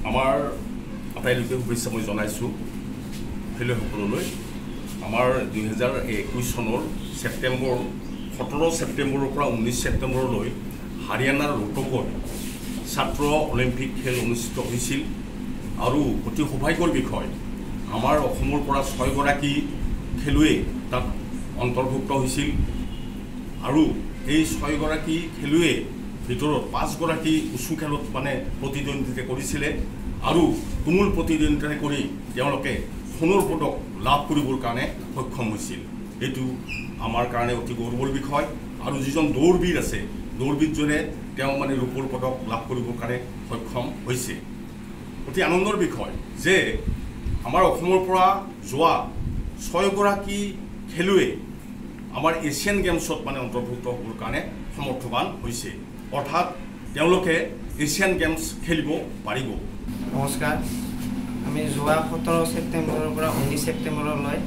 আমাৰ আটাইলৈকে শুভেচ্ছা মই জনাইছোঁ খেলুৱৈসকললৈ। আমাৰ 2021 চনৰ 17 ছেপ্টেম্বৰৰ পৰা 19 ছেপ্টেম্বৰলৈ হাৰিয়ানাৰ ৰোহটকত ছাত্ৰ অলিম্পিক খেল অনুষ্ঠিত হৈছিল আৰু অতি সৌভাগ্যৰ বিষয় আমাৰ অসমৰ পৰা 6 গৰাকী খেলুৱৈ তাত অন্তৰ্ভুক্ত হৈছিল আৰু এই 6 গৰাকী খেলুৱৈৰ ভিতৰত 5 গৰাকী উচু খেলত প্ৰতিদ্বন্দ্বিতা কৰিছিলে আৰু তুমুল প্ৰতিদ্বন্দ্বিতা কৰি তেওঁলোকে সোণৰ পদক লাভ কৰিবৰ কাৰণে সক্ষম হৈছিল। এইটো আমাৰ কাৰণে অতি গৌৰৱৰ বিষয় আৰু যিজন দৌৰবীৰ আছে দৌৰবীৰজনে তেওঁ ৰূপৰ পদক লাভ কৰিবৰ কাৰণে সক্ষম হৈছে। অতি আনন্দৰ বিষয় যে আমাৰ অসমৰ পৰা যোৱা 6 গৰাকী খেলুৱৈ আমাৰ এছিয়ান গেমছত অন্তৰ্ভুক্ত হ'বৰ কাৰণে সমৰ্থবান হৈছে, অৰ্থাৎ তেওঁলোকে এছিয়ান গেমছ খেলিব পাৰিব। নমস্কাৰ, আমি যোৱা 17 ছেপ্টেম্বৰৰ পৰা 19 ছেপ্টেম্বৰলৈ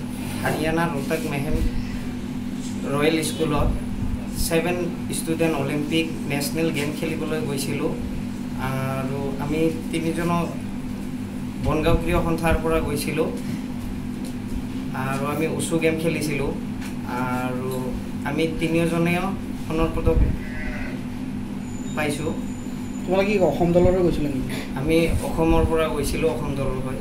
হাৰিয়ানাৰ ৰোহটক মেহেম ৰয়েল স্কুলত 7 ষ্টুডেণ্ট অলিম্পিক নেশ্যনেল গেম খেলিবলৈ গৈছিলোঁ আৰু আমি 3জনো বনগাঁও ক্ৰীড়া সন্থাৰ পৰা গৈছিলোঁ আৰু আমি উচু গেম খেলিছিলোঁ আৰু আমি 3জনেও সোণৰ পদক পাইছোঁ। তোমালোকে কি অসম দলৰ গৈছিলা নেকি? আমি অসমৰ পৰা গৈছিলোঁ, অসম দলৰ হয়।